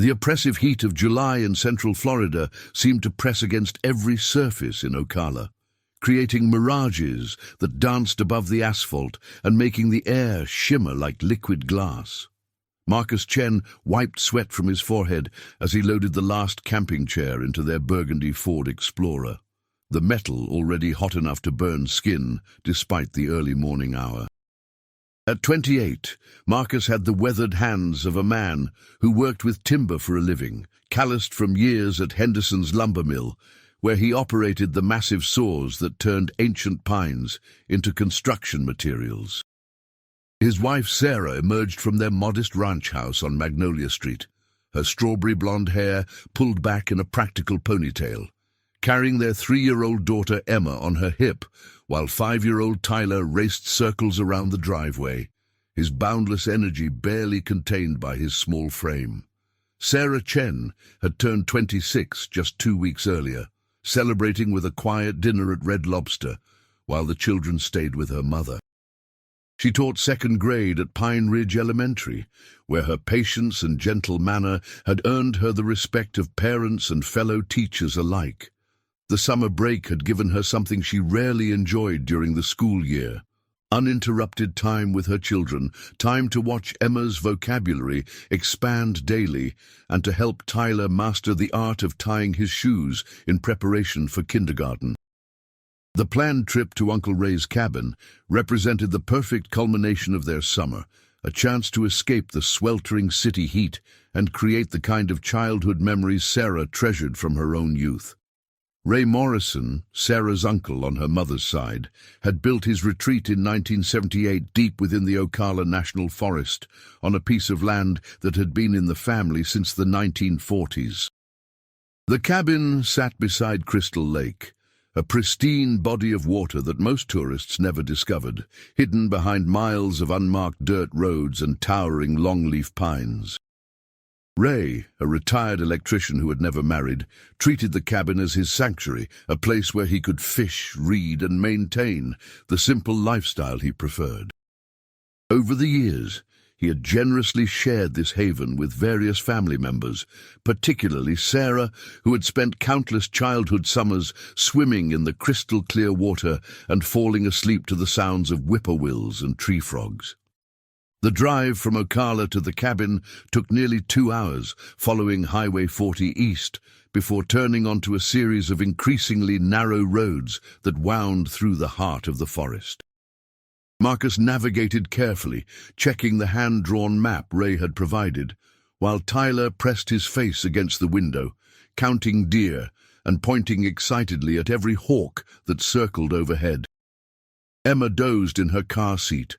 The oppressive heat of July in central Florida seemed to press against every surface in Ocala, creating mirages that danced above the asphalt and making the air shimmer like liquid glass. Marcus Chen wiped sweat from his forehead as he loaded the last camping chair into their burgundy Ford Explorer, the metal already hot enough to burn skin despite the early morning hour. At 28, Marcus had the weathered hands of a man who worked with timber for a living, calloused from years at Henderson's lumber mill, where he operated the massive saws that turned ancient pines into construction materials. His wife Sarah emerged from their modest ranch house on Magnolia Street, her strawberry blonde hair pulled back in a practical ponytail, carrying their 3-year-old daughter Emma on her hip, while 5-year-old Tyler raced circles around the driveway, his boundless energy barely contained by his small frame. Sarah Chen had turned 26 just 2 weeks earlier, celebrating with a quiet dinner at Red Lobster, while the children stayed with her mother. She taught 2nd grade at Pine Ridge Elementary, where her patience and gentle manner had earned her the respect of parents and fellow teachers alike. The summer break had given her something she rarely enjoyed during the school year: uninterrupted time with her children, time to watch Emma's vocabulary expand daily, and to help Tyler master the art of tying his shoes in preparation for kindergarten. The planned trip to Uncle Ray's cabin represented the perfect culmination of their summer, a chance to escape the sweltering city heat and create the kind of childhood memories Sarah treasured from her own youth. Ray Morrison, Sarah's uncle on her mother's side, had built his retreat in 1978 deep within the Ocala National Forest, on a piece of land that had been in the family since the 1940s. The cabin sat beside Crystal Lake, a pristine body of water that most tourists never discovered, hidden behind miles of unmarked dirt roads and towering longleaf pines. Ray, a retired electrician who had never married, treated the cabin as his sanctuary, a place where he could fish, read, and maintain the simple lifestyle he preferred. Over the years, he had generously shared this haven with various family members, particularly Sarah, who had spent countless childhood summers swimming in the crystal-clear water and falling asleep to the sounds of whippoorwills and tree frogs. The drive from Ocala to the cabin took nearly 2 hours, following Highway 40 east, before turning onto a series of increasingly narrow roads that wound through the heart of the forest. Marcus navigated carefully, checking the hand-drawn map Ray had provided, while Tyler pressed his face against the window, counting deer and pointing excitedly at every hawk that circled overhead. Emma dozed in her car seat,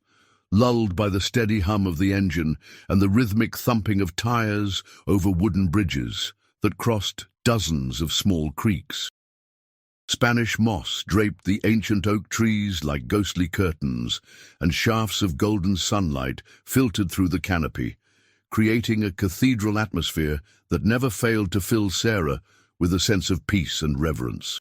lulled by the steady hum of the engine and the rhythmic thumping of tires over wooden bridges that crossed dozens of small creeks. Spanish moss draped the ancient oak trees like ghostly curtains, and shafts of golden sunlight filtered through the canopy, creating a cathedral atmosphere that never failed to fill Sarah with a sense of peace and reverence.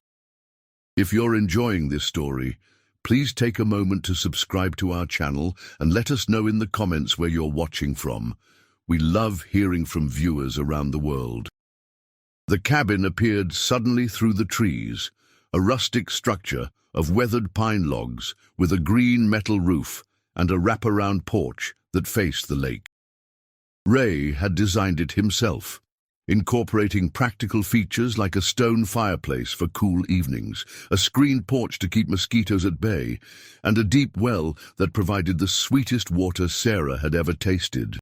If you're enjoying this story, please take a moment to subscribe to our channel and let us know in the comments where you're watching from. We love hearing from viewers around the world. The cabin appeared suddenly through the trees, a rustic structure of weathered pine logs with a green metal roof and a wraparound porch that faced the lake. Ray had designed it himself, incorporating practical features like a stone fireplace for cool evenings, a screened porch to keep mosquitoes at bay, and a deep well that provided the sweetest water Sarah had ever tasted.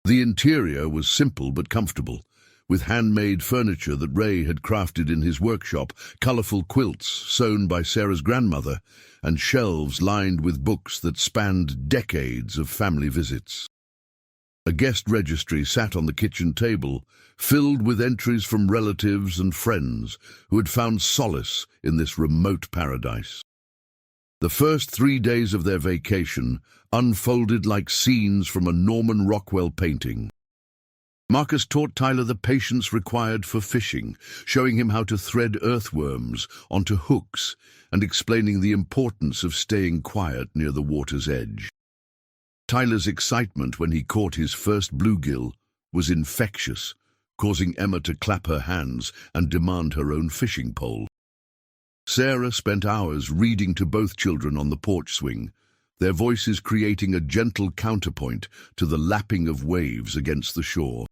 The interior was simple but comfortable, with handmade furniture that Ray had crafted in his workshop, colorful quilts sewn by Sarah's grandmother, and shelves lined with books that spanned decades of family visits. A guest registry sat on the kitchen table, filled with entries from relatives and friends who had found solace in this remote paradise. The first 3 days of their vacation unfolded like scenes from a Norman Rockwell painting. Marcus taught Tyler the patience required for fishing, showing him how to thread earthworms onto hooks and explaining the importance of staying quiet near the water's edge. Tyler's excitement when he caught his first bluegill was infectious, causing Emma to clap her hands and demand her own fishing pole. Sarah spent hours reading to both children on the porch swing, their voices creating a gentle counterpoint to the lapping of waves against the shore.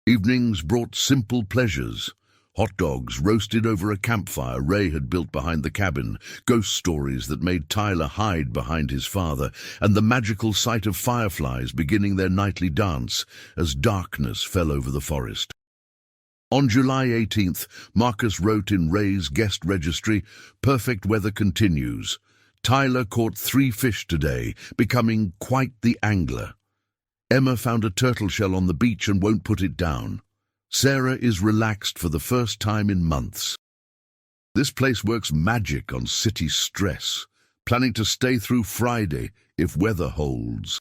Evenings brought simple pleasures. Hot dogs roasted over a campfire Ray had built behind the cabin, ghost stories that made Tyler hide behind his father, and the magical sight of fireflies beginning their nightly dance as darkness fell over the forest. On July 18th, Marcus wrote in Ray's guest registry, "Perfect weather continues. Tyler caught 3 fish today, becoming quite the angler. Emma found a turtle shell on the beach and won't put it down. Sarah is relaxed for the first time in months. This place works magic on city stress, planning to stay through Friday if weather holds."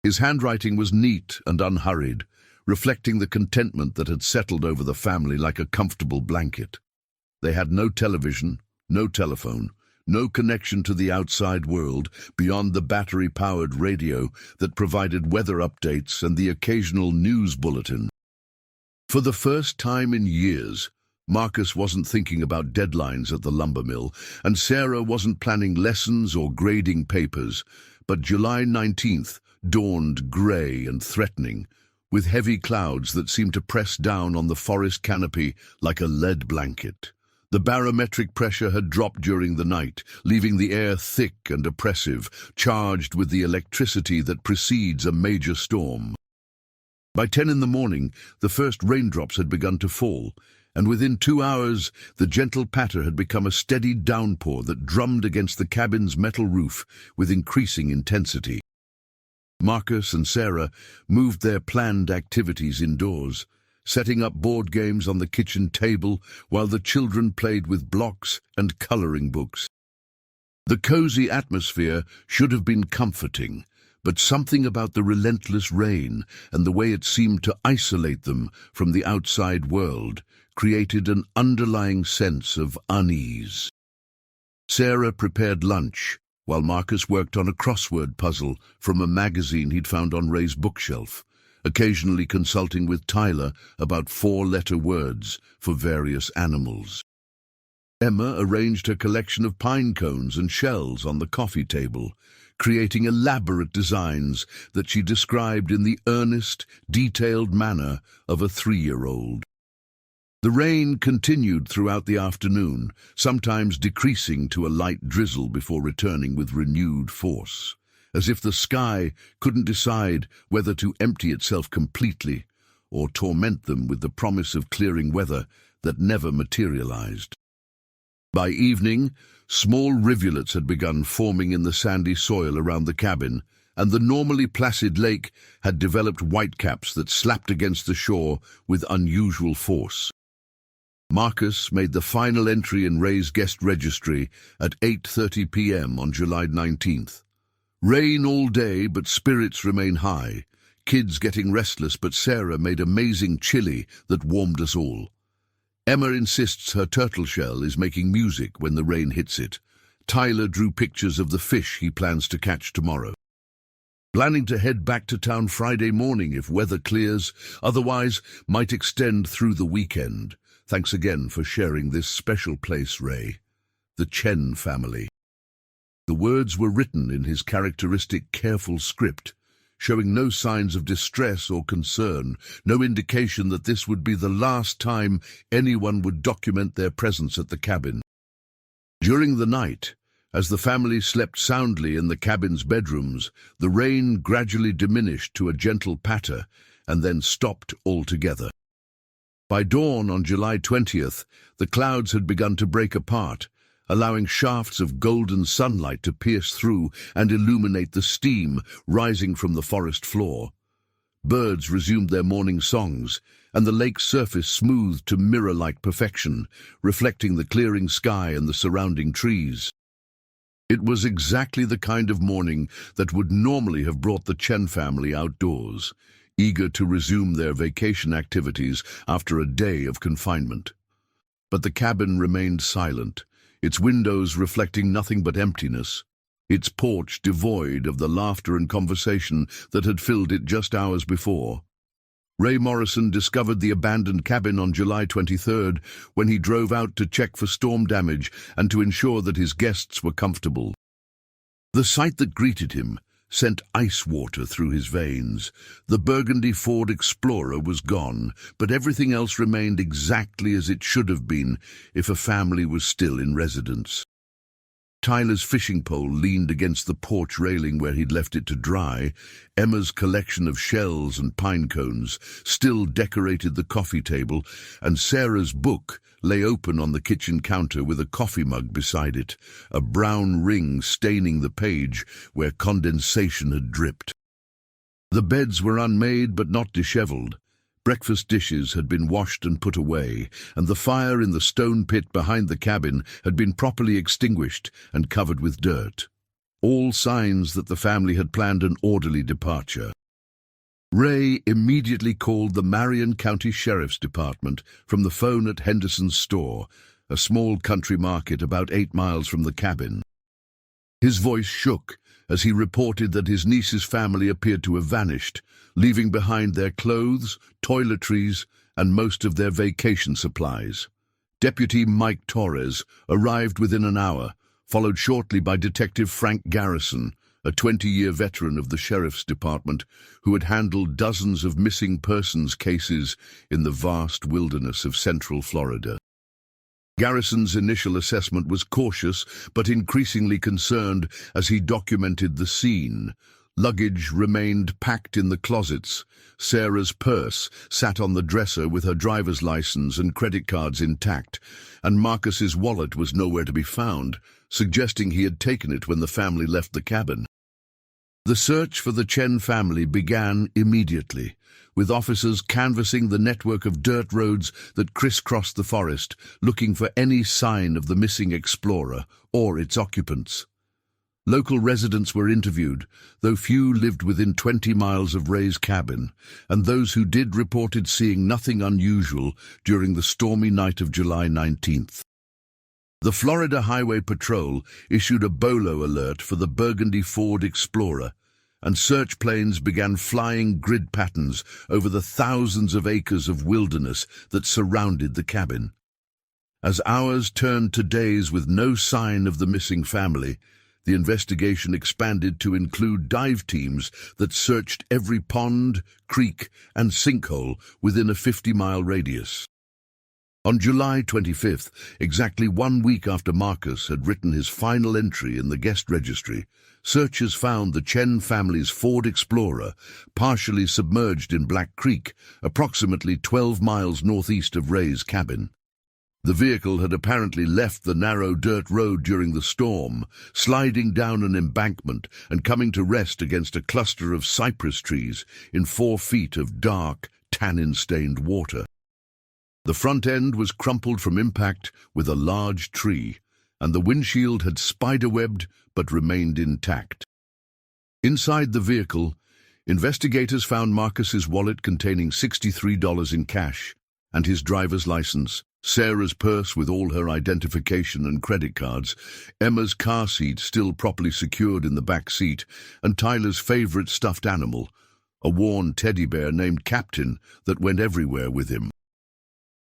His handwriting was neat and unhurried, reflecting the contentment that had settled over the family like a comfortable blanket. They had no television, no telephone, no connection to the outside world beyond the battery-powered radio that provided weather updates and the occasional news bulletin. For the first time in years, Marcus wasn't thinking about deadlines at the lumber mill, and Sarah wasn't planning lessons or grading papers, but July 19th dawned grey and threatening, with heavy clouds that seemed to press down on the forest canopy like a lead blanket. The barometric pressure had dropped during the night, leaving the air thick and oppressive, charged with the electricity that precedes a major storm. By 10 in the morning, the first raindrops had begun to fall, and within 2 hours, the gentle patter had become a steady downpour that drummed against the cabin's metal roof with increasing intensity. Marcus and Sarah moved their planned activities indoors, setting up board games on the kitchen table while the children played with blocks and coloring books. The cozy atmosphere should have been comforting, but something about the relentless rain and the way it seemed to isolate them from the outside world created an underlying sense of unease. Sarah prepared lunch, while Marcus worked on a crossword puzzle from a magazine he'd found on Ray's bookshelf, occasionally consulting with Tyler about 4-letter words for various animals. Emma arranged her collection of pine cones and shells on the coffee table, creating elaborate designs that she described in the earnest, detailed manner of a 3-year-old. The rain continued throughout the afternoon, sometimes decreasing to a light drizzle before returning with renewed force, as if the sky couldn't decide whether to empty itself completely or torment them with the promise of clearing weather that never materialized. By evening, small rivulets had begun forming in the sandy soil around the cabin, and the normally placid lake had developed whitecaps that slapped against the shore with unusual force. Marcus made the final entry in Ray's guest registry at 8:30 p.m. on July 19th. Rain all day, but spirits remain high. Kids getting restless, but Sarah made amazing chili that warmed us all. Emma insists her turtle shell is making music when the rain hits it. Tyler drew pictures of the fish he plans to catch tomorrow. Planning to head back to town Friday morning if weather clears, otherwise might extend through the weekend. Thanks again for sharing this special place, Ray. The Chen family. The words were written in his characteristic careful script, showing no signs of distress or concern, no indication that this would be the last time anyone would document their presence at the cabin. During the night, as the family slept soundly in the cabin's bedrooms, the rain gradually diminished to a gentle patter and then stopped altogether. By dawn on July 20th, the clouds had begun to break apart, allowing shafts of golden sunlight to pierce through and illuminate the steam rising from the forest floor. Birds resumed their morning songs, and the lake's surface smoothed to mirror-like perfection, reflecting the clearing sky and the surrounding trees. It was exactly the kind of morning that would normally have brought the Chen family outdoors, eager to resume their vacation activities after a day of confinement. But the cabin remained silent, its windows reflecting nothing but emptiness, its porch devoid of the laughter and conversation that had filled it just hours before. Ray Morrison discovered the abandoned cabin on July 23rd when he drove out to check for storm damage and to ensure that his guests were comfortable. The sight that greeted him sent ice water through his veins. The burgundy Ford Explorer was gone, but everything else remained exactly as it should have been if a family was still in residence. Tyler's fishing pole leaned against the porch railing where he'd left it to dry. Emma's collection of shells and pine cones still decorated the coffee table, and Sarah's book lay open on the kitchen counter with a coffee mug beside it, a brown ring staining the page where condensation had dripped. The beds were unmade but not disheveled. Breakfast dishes had been washed and put away, and the fire in the stone pit behind the cabin had been properly extinguished and covered with dirt. All signs that the family had planned an orderly departure. Ray immediately called the Marion County Sheriff's Department from the phone at Henderson's store, a small country market about 8 miles from the cabin. His voice shook as he reported that his niece's family appeared to have vanished, leaving behind their clothes, toiletries, and most of their vacation supplies. Deputy Mike Torres arrived within an hour, followed shortly by Detective Frank Garrison, a 20-year veteran of the Sheriff's Department who had handled dozens of missing persons cases in the vast wilderness of Central Florida. Garrison's initial assessment was cautious but increasingly concerned as he documented the scene. Luggage remained packed in the closets. Sarah's purse sat on the dresser with her driver's license and credit cards intact, and Marcus's wallet was nowhere to be found, suggesting he had taken it when the family left the cabin. The search for the Chen family began immediately, with officers canvassing the network of dirt roads that crisscrossed the forest, looking for any sign of the missing explorer or its occupants. Local residents were interviewed, though few lived within 20 miles of Ray's cabin, and those who did reported seeing nothing unusual during the stormy night of July 19th. The Florida Highway Patrol issued a BOLO alert for the burgundy Ford Explorer, and search planes began flying grid patterns over the thousands of acres of wilderness that surrounded the cabin. As hours turned to days with no sign of the missing family, the investigation expanded to include dive teams that searched every pond, creek, and sinkhole within a 50-mile radius. On July 25th, exactly 1 week after Marcus had written his final entry in the guest registry, searchers found the Chen family's Ford Explorer partially submerged in Black Creek, approximately 12 miles northeast of Ray's cabin. The vehicle had apparently left the narrow dirt road during the storm, sliding down an embankment and coming to rest against a cluster of cypress trees in 4 feet of dark, tannin-stained water. The front end was crumpled from impact with a large tree, and the windshield had spiderwebbed but remained intact. Inside the vehicle, investigators found Marcus's wallet containing $63 in cash and his driver's license, Sarah's purse with all her identification and credit cards, Emma's car seat still properly secured in the back seat, and Tyler's favorite stuffed animal, a worn teddy bear named Captain that went everywhere with him.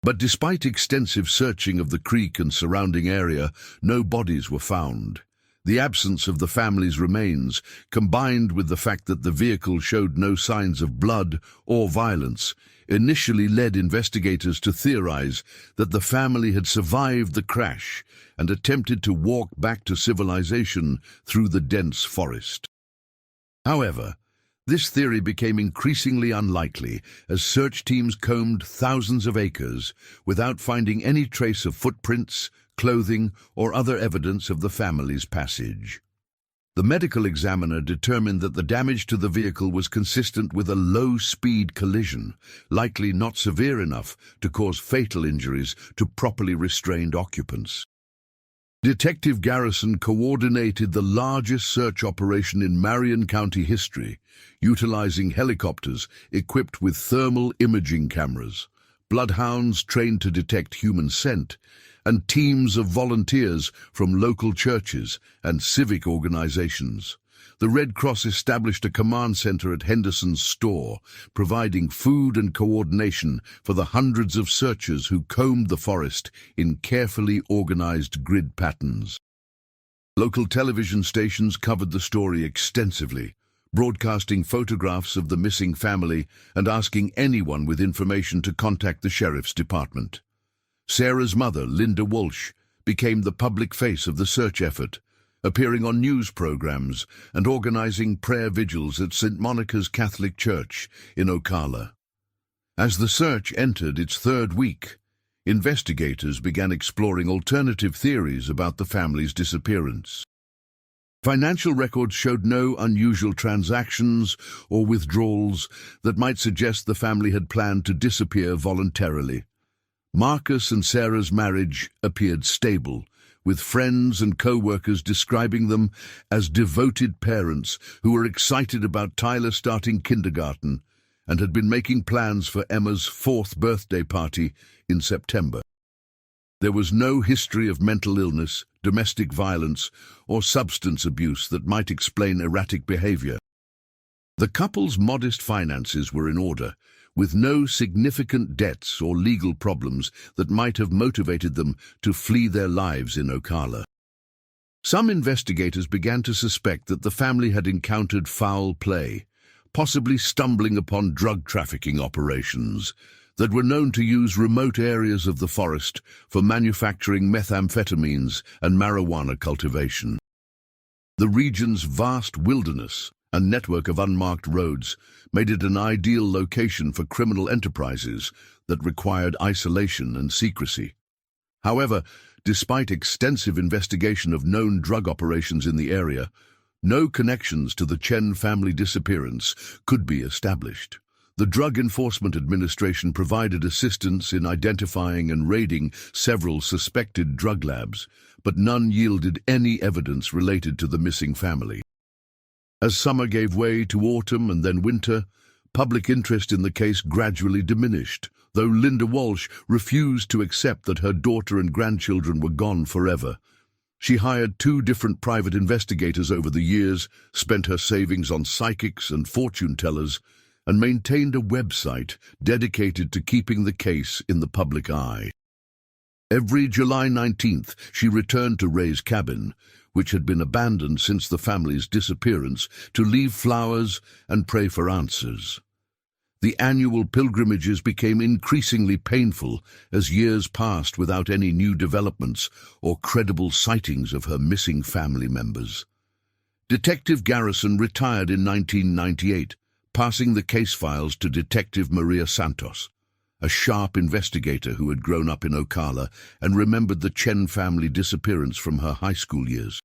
But despite extensive searching of the creek and surrounding area, no bodies were found. The absence of the family's remains, combined with the fact that the vehicle showed no signs of blood or violence, initially led investigators to theorize that the family had survived the crash and attempted to walk back to civilization through the dense forest. However, this theory became increasingly unlikely as search teams combed thousands of acres without finding any trace of footprints, clothing, or other evidence of the family's passage. The medical examiner determined that the damage to the vehicle was consistent with a low-speed collision, likely not severe enough to cause fatal injuries to properly restrained occupants. Detective Garrison coordinated the largest search operation in Marion County history, utilizing helicopters equipped with thermal imaging cameras, bloodhounds trained to detect human scent, and teams of volunteers from local churches and civic organizations. the Red Cross established a command center at Henderson's store, providing food and coordination for the hundreds of searchers who combed the forest in carefully organized grid patterns. Local television stations covered the story extensively, broadcasting photographs of the missing family and asking anyone with information to contact the sheriff's department. Sarah's mother, Linda Walsh, became the public face of the search effort, appearing on news programs and organizing prayer vigils at St. Monica's Catholic Church in Ocala. As the search entered its third week, investigators began exploring alternative theories about the family's disappearance. Financial records showed no unusual transactions or withdrawals that might suggest the family had planned to disappear voluntarily. Marcus and Sarah's marriage appeared stable, with friends and co-workers describing them as devoted parents who were excited about Tyler starting kindergarten and had been making plans for Emma's 4th birthday party in September. There was no history of mental illness, domestic violence, or substance abuse that might explain erratic behavior. The couple's modest finances were in order, with no significant debts or legal problems that might have motivated them to flee their lives in Ocala. Some investigators began to suspect that the family had encountered foul play, possibly stumbling upon drug trafficking operations that were known to use remote areas of the forest for manufacturing methamphetamines and marijuana cultivation. The region's vast wilderness and network of unmarked roads made it an ideal location for criminal enterprises that required isolation and secrecy. However, despite extensive investigation of known drug operations in the area, no connections to the Chen family disappearance could be established. The Drug Enforcement Administration provided assistance in identifying and raiding several suspected drug labs, but none yielded any evidence related to the missing family. As summer gave way to autumn and then winter, public interest in the case gradually diminished, though Linda Walsh refused to accept that her daughter and grandchildren were gone forever. She hired 2 different private investigators over the years, spent her savings on psychics and fortune tellers, and maintained a website dedicated to keeping the case in the public eye. Every July 19th, she returned to Ray's cabin, which had been abandoned since the family's disappearance, to leave flowers and pray for answers. The annual pilgrimages became increasingly painful as years passed without any new developments or credible sightings of her missing family members. Detective Garrison retired in 1998, passing the case files to Detective Maria Santos, a sharp investigator who had grown up in Ocala and remembered the Chen family disappearance from her high school years.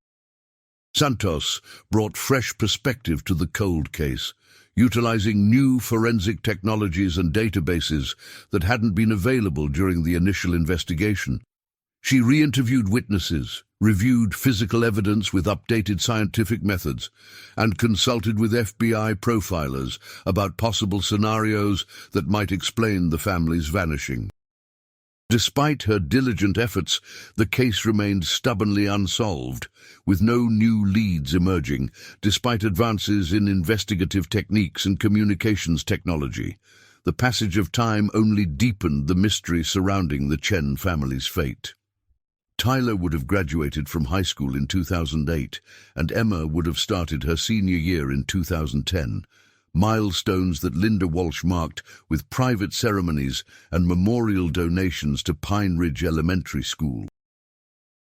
Santos brought fresh perspective to the cold case, utilizing new forensic technologies and databases that hadn't been available during the initial investigation. She re-interviewed witnesses, reviewed physical evidence with updated scientific methods, and consulted with FBI profilers about possible scenarios that might explain the family's vanishing. Despite her diligent efforts, the case remained stubbornly unsolved, with no new leads emerging, despite advances in investigative techniques and communications technology. The passage of time only deepened the mystery surrounding the Chen family's fate. Tyler would have graduated from high school in 2008, and Emma would have started her senior year in 2010, milestones that Linda Walsh marked with private ceremonies and memorial donations to Pine Ridge Elementary School.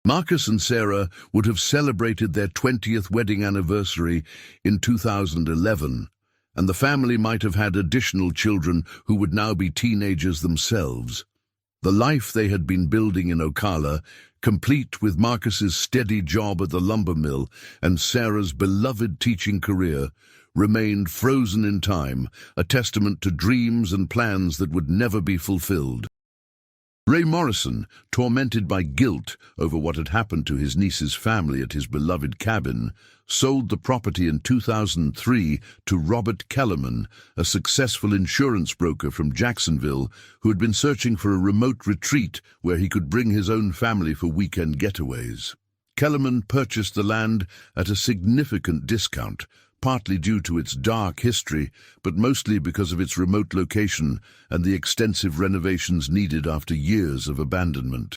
Marcus and Sarah would have celebrated their 20th wedding anniversary in 2011, and the family might have had additional children who would now be teenagers themselves. The life they had been building in Ocala, complete with Marcus's steady job at the lumber mill and Sarah's beloved teaching career, remained frozen in time, a testament to dreams and plans that would never be fulfilled. Ray Morrison, tormented by guilt over what had happened to his niece's family at his beloved cabin, sold the property in 2003 to Robert Kellerman, a successful insurance broker from Jacksonville who had been searching for a remote retreat where he could bring his own family for weekend getaways. Kellerman purchased the land at a significant discount, partly due to its dark history, but mostly because of its remote location and the extensive renovations needed after years of abandonment.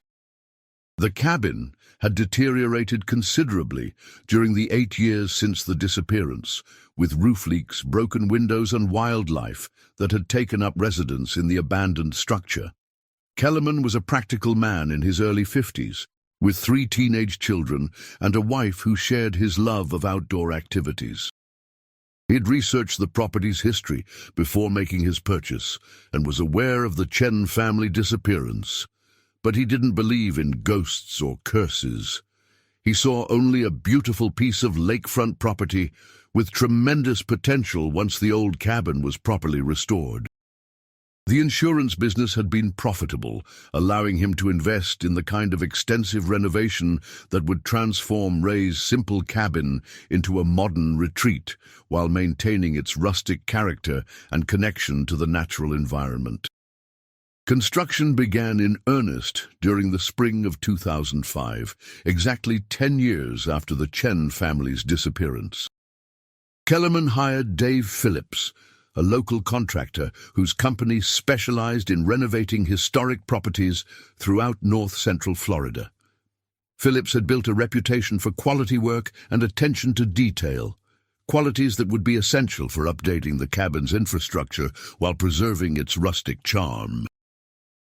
The cabin had deteriorated considerably during the 8 years since the disappearance, with roof leaks, broken windows and wildlife that had taken up residence in the abandoned structure. Kellerman was a practical man in his early 50s, with 3 teenage children and a wife who shared his love of outdoor activities. He had researched the property's history before making his purchase and was aware of the Chen family disappearance. But he didn't believe in ghosts or curses. He saw only a beautiful piece of lakefront property with tremendous potential once the old cabin was properly restored. The insurance business had been profitable, allowing him to invest in the kind of extensive renovation that would transform Ray's simple cabin into a modern retreat while maintaining its rustic character and connection to the natural environment. Construction began in earnest during the spring of 2005, exactly 10 years after the Chen family's disappearance. Kellerman hired Dave Phillips, a local contractor whose company specialized in renovating historic properties throughout north-central Florida. Phillips had built a reputation for quality work and attention to detail, qualities that would be essential for updating the cabin's infrastructure while preserving its rustic charm.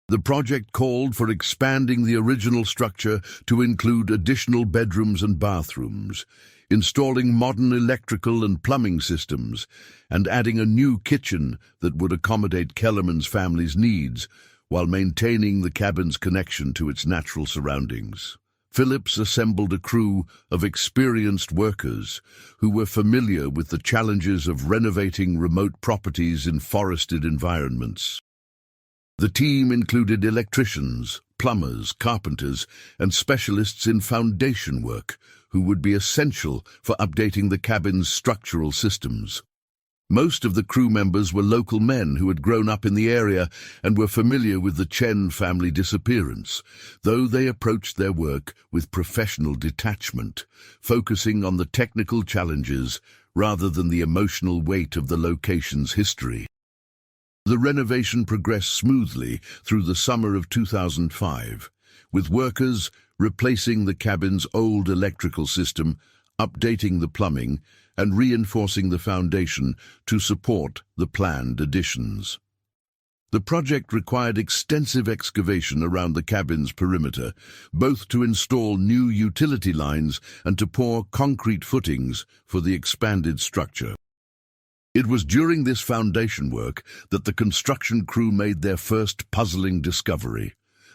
The project called for expanding the original structure to include additional bedrooms and bathrooms, installing modern electrical and plumbing systems, and adding a new kitchen that would accommodate Kellerman's family's needs while maintaining the cabin's connection to its natural surroundings. Phillips assembled a crew of experienced workers who were familiar with the challenges of renovating remote properties in forested environments. The team included electricians, plumbers, carpenters, and specialists in foundation work who would be essential for updating the cabin's structural systems. Most of the crew members were local men who had grown up in the area and were familiar with the Chen family disappearance, though they approached their work with professional detachment, focusing on the technical challenges rather than the emotional weight of the location's history. The renovation progressed smoothly through the summer of 2005, with workers replacing the cabin's old electrical system, updating the plumbing, and reinforcing the foundation to support the planned additions. The project required extensive excavation around the cabin's perimeter, both to install new utility lines and to pour concrete footings for the expanded structure. It was during this foundation work that the construction crew made their first puzzling discovery.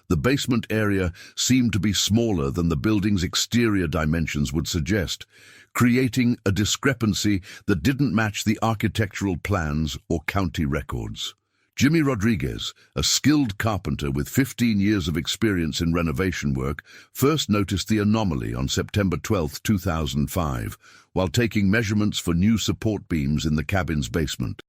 The basement area seemed to be smaller than the building's exterior dimensions would suggest, creating a discrepancy that didn't match the architectural plans or county records. Jimmy Rodriguez, a skilled carpenter with 15 years of experience in renovation work, first noticed the anomaly on September 12, 2005, while taking measurements for new support beams in the cabin's basement.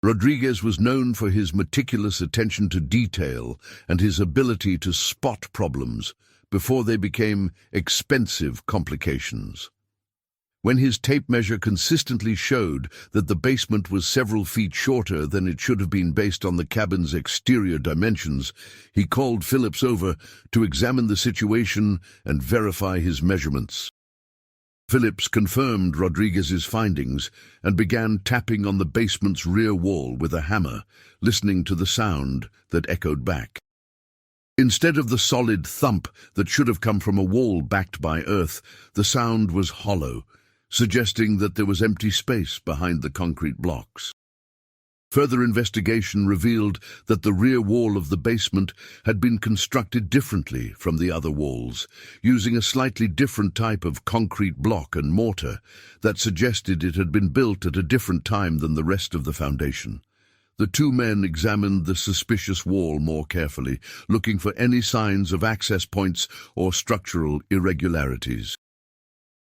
Rodriguez was known for his meticulous attention to detail and his ability to spot problems before they became expensive complications. When his tape measure consistently showed that the basement was several feet shorter than it should have been based on the cabin's exterior dimensions, he called Phillips over to examine the situation and verify his measurements. Phillips confirmed Rodriguez's findings and began tapping on the basement's rear wall with a hammer, listening to the sound that echoed back. Instead of the solid thump that should have come from a wall backed by earth, the sound was hollow, suggesting that there was empty space behind the concrete blocks. Further investigation revealed that the rear wall of the basement had been constructed differently from the other walls, using a slightly different type of concrete block and mortar that suggested it had been built at a different time than the rest of the foundation. The two men examined the suspicious wall more carefully, looking for any signs of access points or structural irregularities.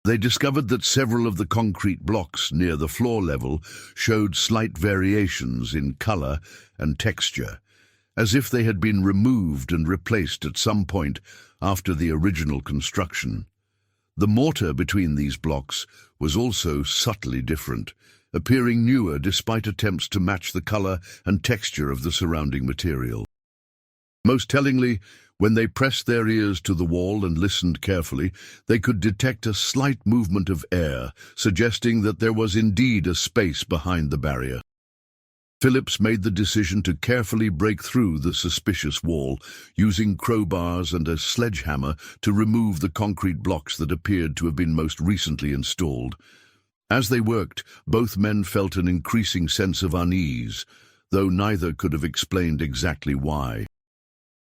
They discovered that several of the concrete blocks near the floor level showed slight variations in color and texture, as if they had been removed and replaced at some point after the original construction. The mortar between these blocks was also subtly different, appearing newer despite attempts to match the color and texture of the surrounding material. Most tellingly, when they pressed their ears to the wall and listened carefully, they could detect a slight movement of air, suggesting that there was indeed a space behind the barrier. Phillips made the decision to carefully break through the suspicious wall, using crowbars and a sledgehammer to remove the concrete blocks that appeared to have been most recently installed. As they worked, both men felt an increasing sense of unease, though neither could have explained exactly why.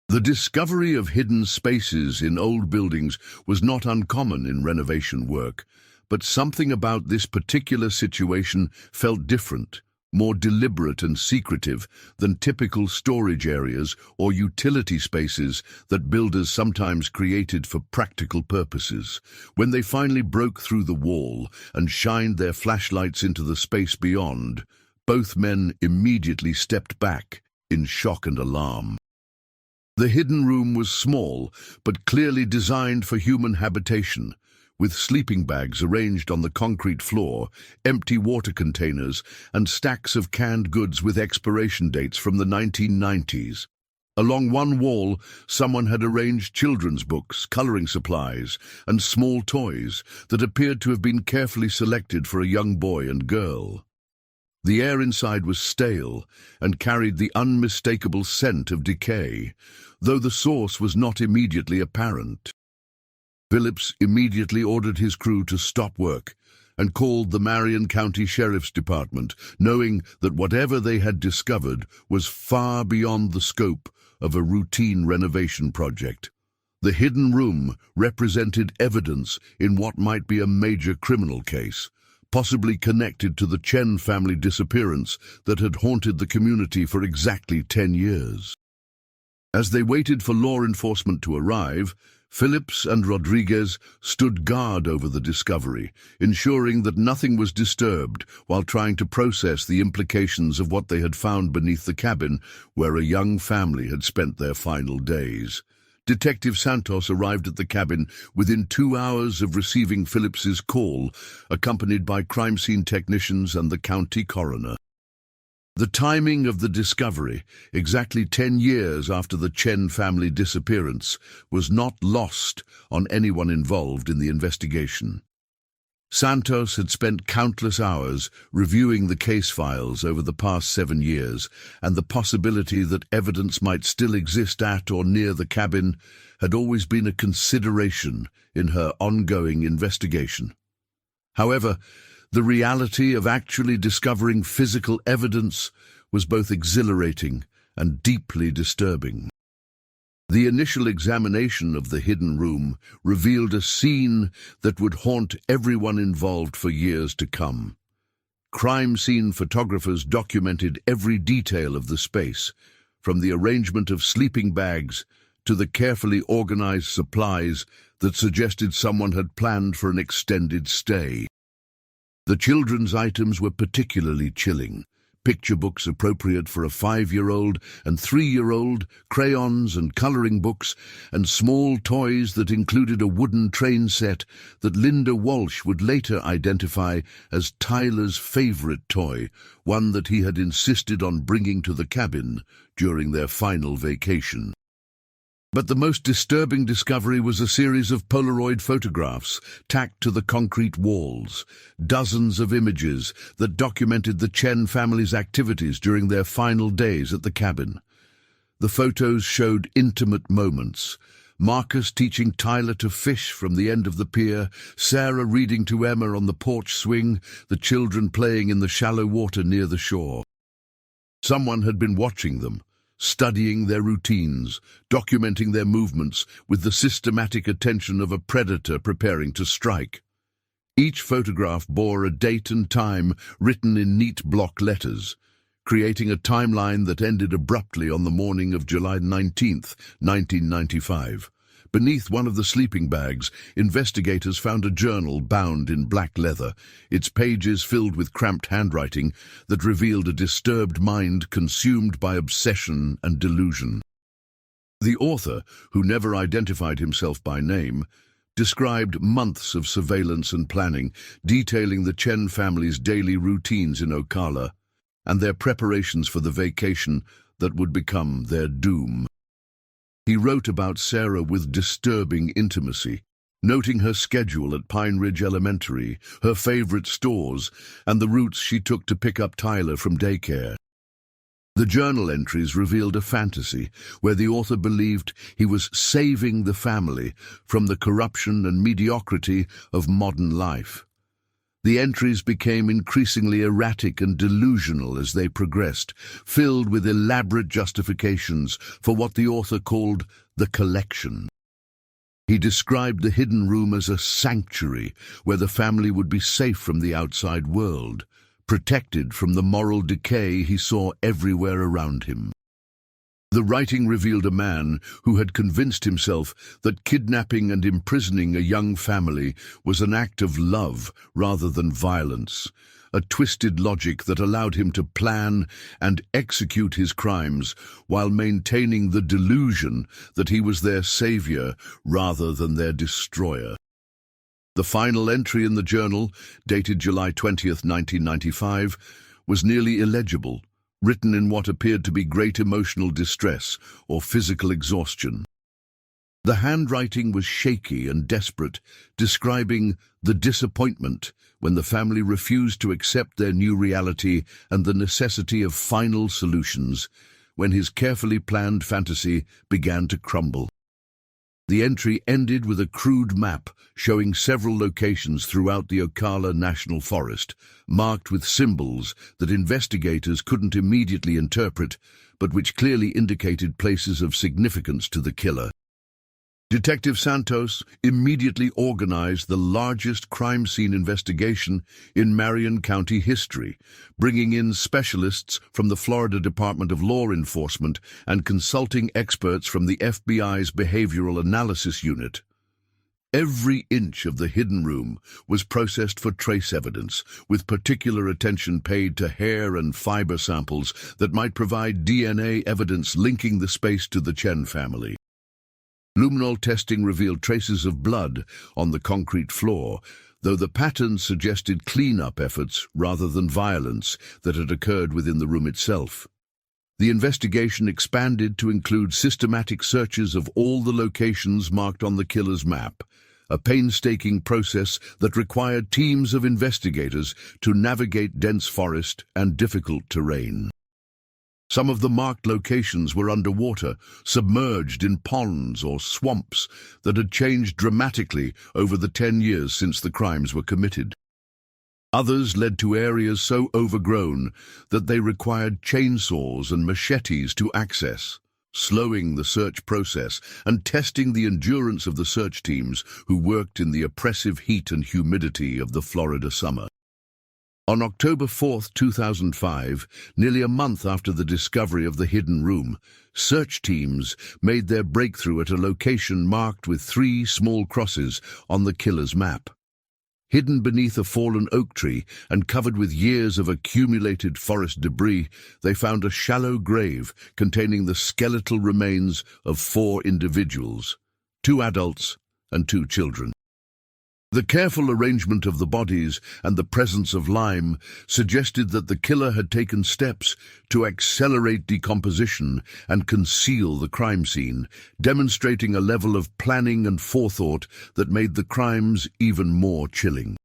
The discovery of hidden spaces in old buildings was not uncommon in renovation work, but something about this particular situation felt different, more deliberate and secretive than typical storage areas or utility spaces that builders sometimes created for practical purposes. When they finally broke through the wall and shined their flashlights into the space beyond, both men immediately stepped back in shock and alarm. The hidden room was small, but clearly designed for human habitation, with sleeping bags arranged on the concrete floor, empty water containers, and stacks of canned goods with expiration dates from the 1990s. Along one wall, someone had arranged children's books, coloring supplies, and small toys that appeared to have been carefully selected for a young boy and girl. The air inside was stale and carried the unmistakable scent of decay, though the source was not immediately apparent. Phillips immediately ordered his crew to stop work and called the Marion County Sheriff's Department, knowing that whatever they had discovered was far beyond the scope of a routine renovation project. The hidden room represented evidence in what might be a major criminal case, possibly connected to the Chen family disappearance that had haunted the community for exactly 10 years. As they waited for law enforcement to arrive, Phillips and Rodriguez stood guard over the discovery, ensuring that nothing was disturbed while trying to process the implications of what they had found beneath the cabin where a young family had spent their final days. Detective Santos arrived at the cabin within 2 hours of receiving Phillips's call, accompanied by crime scene technicians and the county coroner. The timing of the discovery, exactly 10 years after the Chen family disappearance, was not lost on anyone involved in the investigation. Santos had spent countless hours reviewing the case files over the past 7 years, and the possibility that evidence might still exist at or near the cabin had always been a consideration in her ongoing investigation. However, the reality of actually discovering physical evidence was both exhilarating and deeply disturbing. The initial examination of the hidden room revealed a scene that would haunt everyone involved for years to come. Crime scene photographers documented every detail of the space, from the arrangement of sleeping bags to the carefully organized supplies that suggested someone had planned for an extended stay. The children's items were particularly chilling. Picture books appropriate for a 5-year-old and 3-year-old, crayons and coloring books, and small toys that included a wooden train set that Linda Walsh would later identify as Tyler's favorite toy, one that he had insisted on bringing to the cabin during their final vacation. But the most disturbing discovery was a series of Polaroid photographs tacked to the concrete walls, dozens of images that documented the Chen family's activities during their final days at the cabin. The photos showed intimate moments: Marcus teaching Tyler to fish from the end of the pier, Sarah reading to Emma on the porch swing, the children playing in the shallow water near the shore. Someone had been watching them, studying their routines, documenting their movements with the systematic attention of a predator preparing to strike. Each photograph bore a date and time written in neat block letters, creating a timeline that ended abruptly on the morning of July 19th, 1995. Beneath one of the sleeping bags, investigators found a journal bound in black leather, its pages filled with cramped handwriting that revealed a disturbed mind consumed by obsession and delusion. The author, who never identified himself by name, described months of surveillance and planning, detailing the Chen family's daily routines in Ocala and their preparations for the vacation that would become their doom. He wrote about Sarah with disturbing intimacy, noting her schedule at Pine Ridge Elementary, her favorite stores, and the routes she took to pick up Tyler from daycare. The journal entries revealed a fantasy where the author believed he was saving the family from the corruption and mediocrity of modern life. The entries became increasingly erratic and delusional as they progressed, filled with elaborate justifications for what the author called the collection. He described the hidden room as a sanctuary where the family would be safe from the outside world, protected from the moral decay he saw everywhere around him. The writing revealed a man who had convinced himself that kidnapping and imprisoning a young family was an act of love rather than violence, a twisted logic that allowed him to plan and execute his crimes while maintaining the delusion that he was their savior rather than their destroyer. The final entry in the journal, dated July 20th, 1995, was nearly illegible, written in what appeared to be great emotional distress or physical exhaustion. The handwriting was shaky and desperate, describing the disappointment when the family refused to accept their new reality and the necessity of final solutions, when his carefully planned fantasy began to crumble. The entry ended with a crude map showing several locations throughout the Ocala National Forest, marked with symbols that investigators couldn't immediately interpret, but which clearly indicated places of significance to the killer. Detective Santos immediately organized the largest crime scene investigation in Marion County history, bringing in specialists from the Florida Department of Law Enforcement and consulting experts from the FBI's Behavioral Analysis Unit. Every inch of the hidden room was processed for trace evidence, with particular attention paid to hair and fiber samples that might provide DNA evidence linking the space to the Chen family. Luminol testing revealed traces of blood on the concrete floor, though the pattern suggested clean-up efforts rather than violence that had occurred within the room itself. The investigation expanded to include systematic searches of all the locations marked on the killer's map, a painstaking process that required teams of investigators to navigate dense forest and difficult terrain. Some of the marked locations were underwater, submerged in ponds or swamps that had changed dramatically over the 10 years since the crimes were committed. Others led to areas so overgrown that they required chainsaws and machetes to access, slowing the search process and testing the endurance of the search teams who worked in the oppressive heat and humidity of the Florida summer. On October 4, 2005, nearly a month after the discovery of the hidden room, search teams made their breakthrough at a location marked with 3 small crosses on the killer's map. Hidden beneath a fallen oak tree and covered with years of accumulated forest debris, they found a shallow grave containing the skeletal remains of 4 individuals, 2 adults and 2 children. The careful arrangement of the bodies and the presence of lime suggested that the killer had taken steps to accelerate decomposition and conceal the crime scene, demonstrating a level of planning and forethought that made the crimes even more chilling.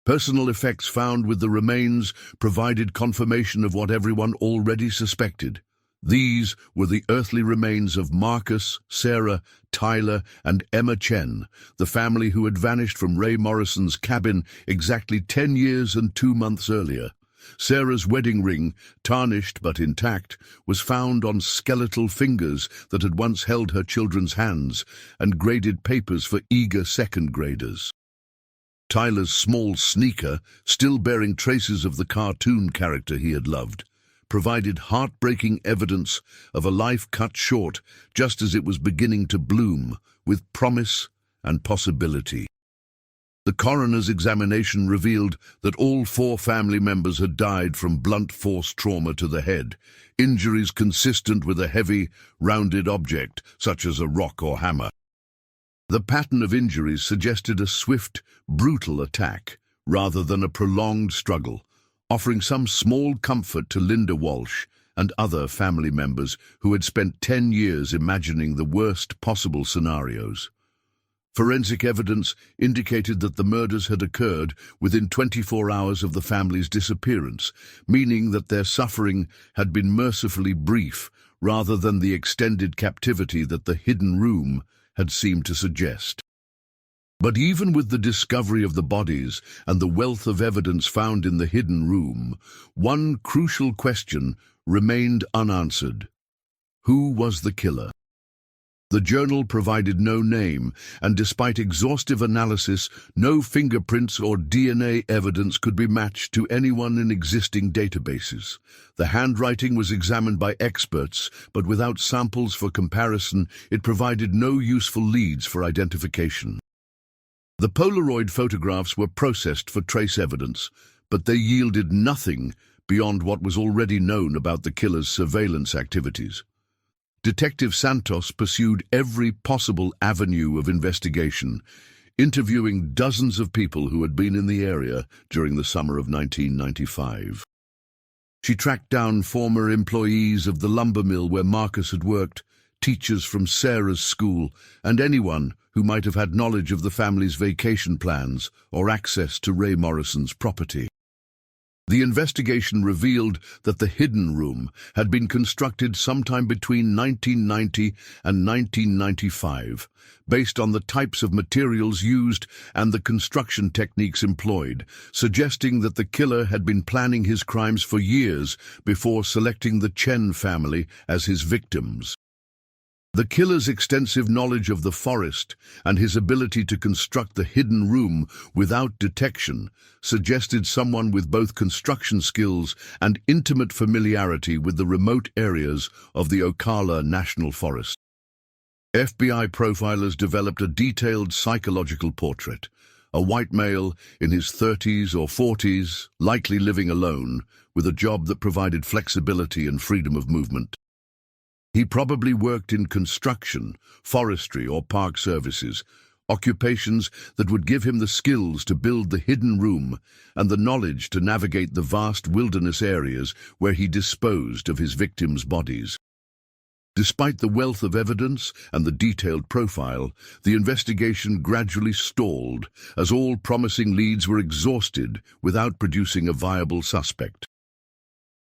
Personal effects found with the remains provided confirmation of what everyone already suspected. These were the earthly remains of Marcus, Sarah, Tyler, and Emma Chen, the family who had vanished from Ray Morrison's cabin exactly 10 years and 2 months earlier. Sarah's wedding ring, tarnished but intact, was found on skeletal fingers that had once held her children's hands and graded papers for eager second graders. Tyler's small sneaker, still bearing traces of the cartoon character he had loved, provided heartbreaking evidence of a life cut short just as it was beginning to bloom with promise and possibility. The coroner's examination revealed that all 4 family members had died from blunt force trauma to the head, injuries consistent with a heavy, rounded object, such as a rock or hammer. The pattern of injuries suggested a swift, brutal attack rather than a prolonged struggle, offering some small comfort to Linda Walsh and other family members who had spent 10 years imagining the worst possible scenarios. Forensic evidence indicated that the murders had occurred within 24 hours of the family's disappearance, meaning that their suffering had been mercifully brief rather than the extended captivity that the hidden room had seemed to suggest. But even with the discovery of the bodies and the wealth of evidence found in the hidden room, one crucial question remained unanswered. Who was the killer? The journal provided no name, and despite exhaustive analysis, no fingerprints or DNA evidence could be matched to anyone in existing databases. The handwriting was examined by experts, but without samples for comparison, it provided no useful leads for identification. The Polaroid photographs were processed for trace evidence, but they yielded nothing beyond what was already known about the killer's surveillance activities. Detective Santos pursued every possible avenue of investigation, interviewing dozens of people who had been in the area during the summer of 1995. She tracked down former employees of the lumber mill where Marcus had worked, teachers from Sarah's school, and anyone who might have had knowledge of the family's vacation plans or access to Ray Morrison's property. The investigation revealed that the hidden room had been constructed sometime between 1990 and 1995, based on the types of materials used and the construction techniques employed, suggesting that the killer had been planning his crimes for years before selecting the Chen family as his victims. The killer's extensive knowledge of the forest and his ability to construct the hidden room without detection suggested someone with both construction skills and intimate familiarity with the remote areas of the Ocala National Forest. FBI profilers developed a detailed psychological portrait. A white male in his 30s or 40s, likely living alone, with a job that provided flexibility and freedom of movement. He probably worked in construction, forestry, or park services, occupations that would give him the skills to build the hidden room and the knowledge to navigate the vast wilderness areas where he disposed of his victims' bodies. Despite the wealth of evidence and the detailed profile, the investigation gradually stalled as all promising leads were exhausted without producing a viable suspect.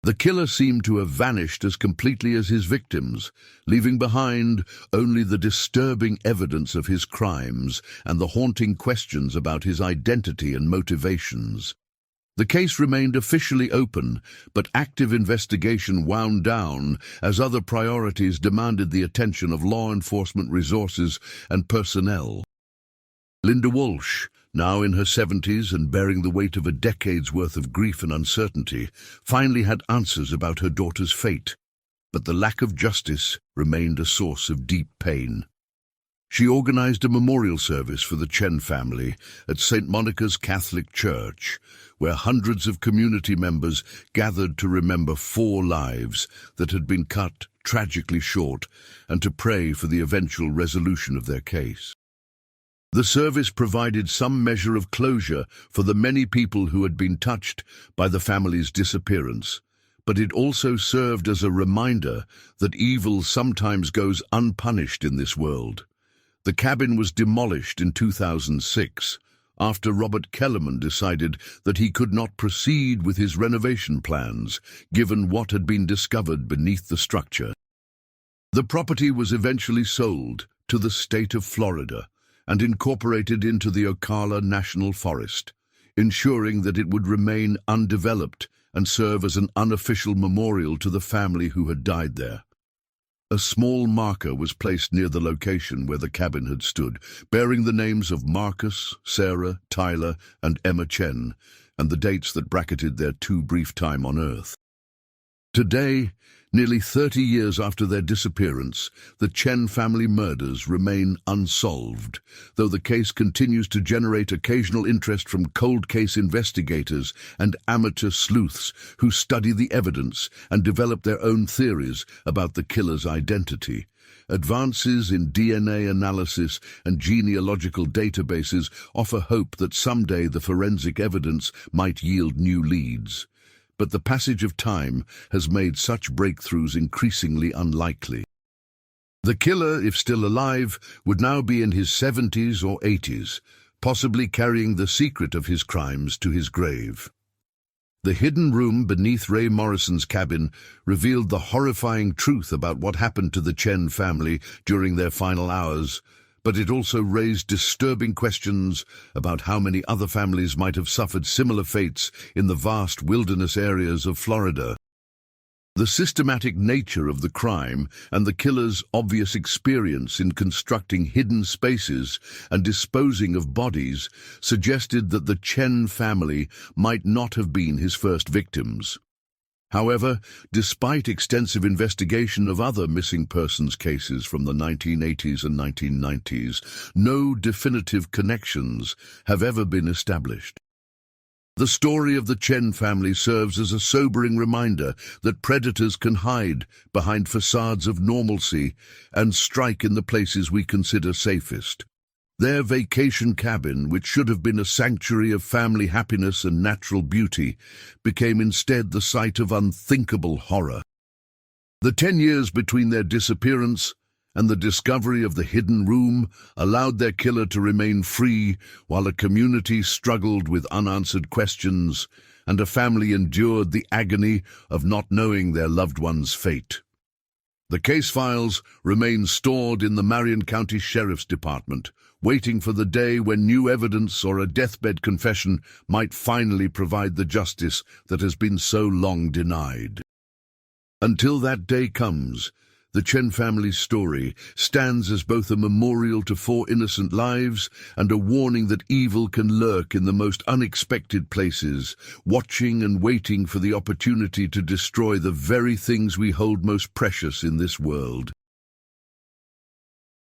The killer seemed to have vanished as completely as his victims, leaving behind only the disturbing evidence of his crimes and the haunting questions about his identity and motivations. The case remained officially open, but active investigation wound down as other priorities demanded the attention of law enforcement resources and personnel. Linda Walsh, now in her 70s and bearing the weight of a decade's worth of grief and uncertainty, finally had answers about her daughter's fate, but the lack of justice remained a source of deep pain. She organized a memorial service for the Chen family at St. Monica's Catholic Church, where hundreds of community members gathered to remember 4 lives that had been cut tragically short and to pray for the eventual resolution of their case. The service provided some measure of closure for the many people who had been touched by the family's disappearance, but it also served as a reminder that evil sometimes goes unpunished in this world. The cabin was demolished in 2006 after Robert Kellerman decided that he could not proceed with his renovation plans, given what had been discovered beneath the structure. The property was eventually sold to the state of Florida and incorporated into the Ocala National Forest, ensuring that it would remain undeveloped and serve as an unofficial memorial to the family who had died there. A small marker was placed near the location where the cabin had stood, bearing the names of Marcus, Sarah, Tyler, and Emma Chen, and the dates that bracketed their too brief time on Earth. Today, nearly 30 years after their disappearance, the Chen family murders remain unsolved, though the case continues to generate occasional interest from cold case investigators and amateur sleuths who study the evidence and develop their own theories about the killer's identity. advances in DNA analysis and genealogical databases offer hope that someday the forensic evidence might yield new leads. But the passage of time has made such breakthroughs increasingly unlikely. The killer, if still alive, would now be in his 70s or 80s, possibly carrying the secret of his crimes to his grave. The hidden room beneath Ray Morrison's cabin revealed the horrifying truth about what happened to the Chen family during their final hours, but it also raised disturbing questions about how many other families might have suffered similar fates in the vast wilderness areas of Florida. The systematic nature of the crime and the killer's obvious experience in constructing hidden spaces and disposing of bodies suggested that the Chen family might not have been his first victims. However, despite extensive investigation of other missing persons cases from the 1980s and 1990s, no definitive connections have ever been established. The story of the Chen family serves as a sobering reminder that predators can hide behind facades of normalcy and strike in the places we consider safest. Their vacation cabin, which should have been a sanctuary of family happiness and natural beauty, became instead the site of unthinkable horror. The 10 years between their disappearance and the discovery of the hidden room allowed their killer to remain free while a community struggled with unanswered questions and a family endured the agony of not knowing their loved one's fate. The case files remain stored in the Marion County Sheriff's Department, waiting for the day when new evidence or a deathbed confession might finally provide the justice that has been so long denied. Until that day comes, the Chen family's story stands as both a memorial to 4 innocent lives and a warning that evil can lurk in the most unexpected places, watching and waiting for the opportunity to destroy the very things we hold most precious in this world.